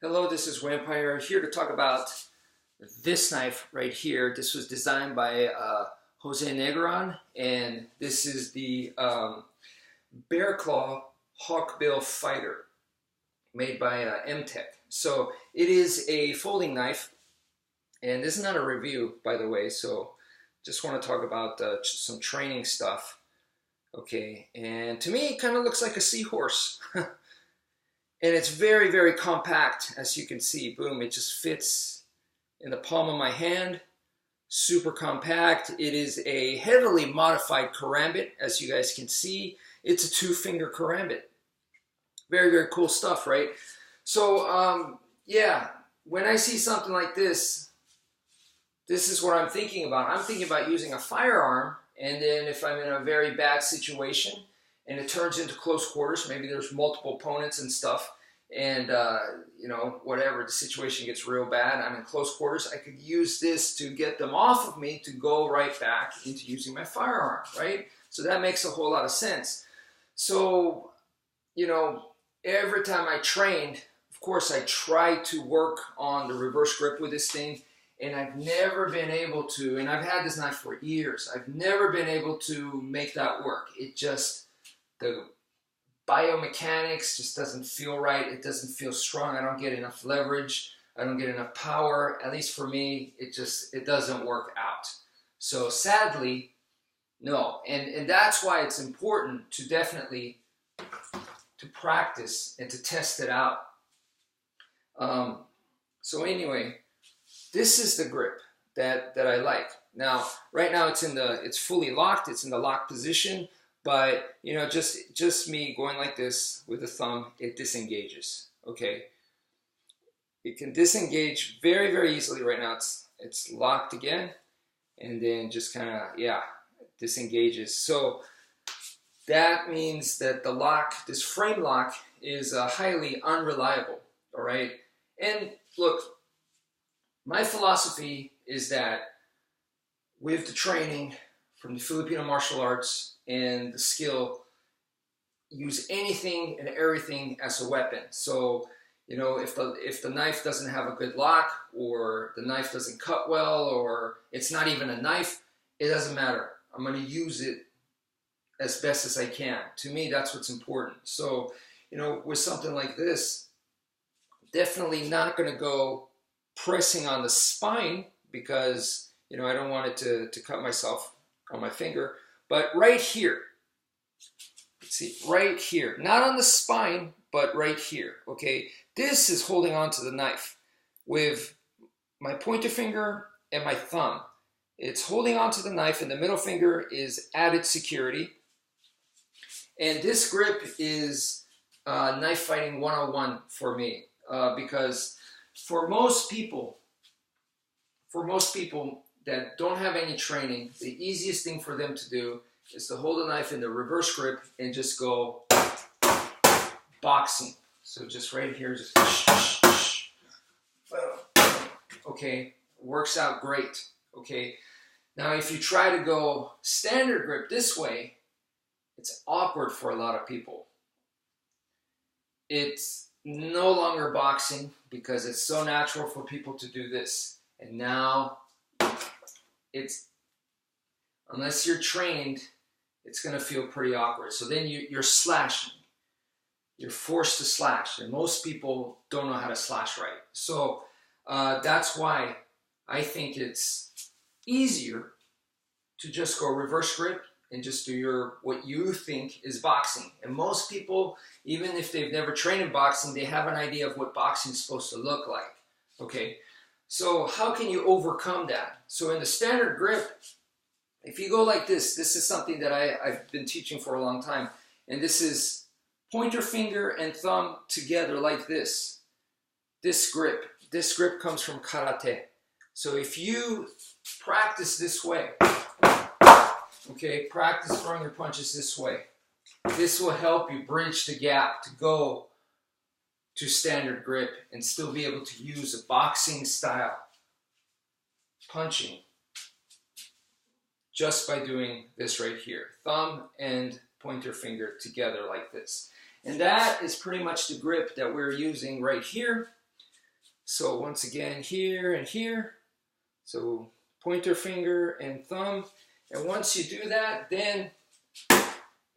Hello, this is wmpyr here to talk about this knife right here. This was designed by Jose Negron, and this is the Bear Claw Hawkbill Fighter made by M-Tech. So it is a folding knife, and this is not a review, by the way, so just want to talk about some training stuff. Okay, and to me it kind of looks like a seahorse. And it's very, very compact, as you can see. Boom, it just fits in the palm of my hand. Super compact. It is a heavily modified Karambit, as you guys can see. It's a two-finger Karambit. Very, very cool stuff, right? So, yeah, when I see something like this, this is what I'm thinking about. I'm thinking about using a firearm, and then if I'm in a very bad situation, and it turns into close quarters, maybe there's multiple opponents and stuff, and you know, whatever, the situation gets real bad, I'm in close quarters, I could use this to get them off of me to go right back into using my firearm, right? So that makes a whole lot of sense. So, you know, every time I trained, of course, I tried to work on the reverse grip with this thing, and I've never been able to, and I've had this knife for years, I've never been able to make that work. It just, the biomechanics just doesn't feel right. It doesn't feel strong. I don't get enough leverage. I don't get enough power. At least for me, it doesn't work out. So sadly, no. And that's why it's important to definitely to practice and to test it out. So anyway, this is the grip that I like. Now, right now it's fully locked. It's in the locked position. But, you know, just me going like this with the thumb, it disengages, okay? It can disengage very, very easily right now. It's locked again, and then just kind of, yeah, disengages. So that means that the lock, this frame lock, is highly unreliable, all right? And look, my philosophy is that with the training from the Filipino martial arts and the skill, use anything and everything as a weapon. So, you know, if the knife doesn't have a good lock, or the knife doesn't cut well, or it's not even a knife, it doesn't matter. I'm going to use it as best as I can. To me, that's what's important. So, you know, with something like this, definitely not going to go pressing on the spine, because, you know, I don't want it to cut myself on my finger. But right here, let's see, right here, not on the spine, but right here, okay? This is holding on to the knife with my pointer finger and my thumb. It's holding on to the knife, and the middle finger is added security. And this grip is knife fighting 101 for me, because for most people that don't have any training, the easiest thing for them to do is to hold a knife in the reverse grip and just go boxing. So just right here, just okay, works out great. Okay, now if you try to go standard grip this way, it's awkward for a lot of people. It's no longer boxing because it's so natural for people to do this, and now it's, unless you're trained, it's going to feel pretty awkward. So then you're slashing. You're forced to slash, and most people don't know how to slash right. So that's why I think it's easier to just go reverse grip and just do what you think is boxing. And most people, even if they've never trained in boxing, they have an idea of what boxing is supposed to look like. Okay. So how can you overcome that? So in the standard grip, if you go like this is something that I've been teaching for a long time. And this is pointer finger and thumb together like this. This grip comes from karate. So if you practice this way, okay, practice throwing your punches this way, this will help you bridge the gap to go to standard grip and still be able to use a boxing style punching just by doing this right here. Thumb and pointer finger together like this. And that is pretty much the grip that we're using right here. So once again, here and here. So pointer finger and thumb. And once you do that, then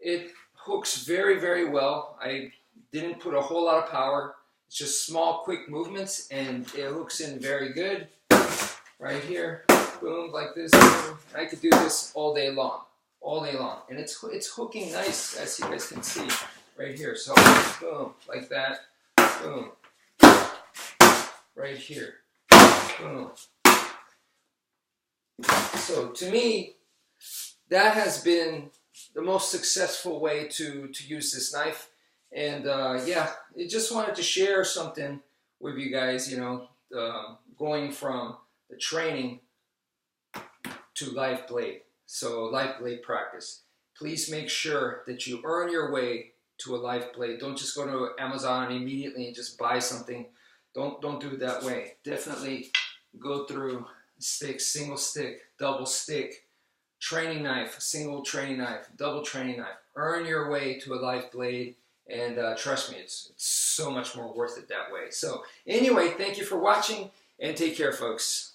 it hooks very, very well. I didn't put a whole lot of power. It's just small, quick movements, and it hooks in very good. Right here, boom, like this. Boom. I could do this all day long, and it's hooking nice, as you guys can see right here. So boom, like that, boom, right here, boom. So to me, that has been the most successful way to use this knife. And yeah, I just wanted to share something with you guys, you know, going from the training to live blade. So live blade practice. Please make sure that you earn your way to a live blade. Don't just go to Amazon immediately and just buy something. Don't do it that way. Definitely go through stick, single stick, double stick, training knife, single training knife, double training knife. Earn your way to a live blade, and trust me, it's so much more worth it that way. So anyway, thank you for watching, and take care, folks.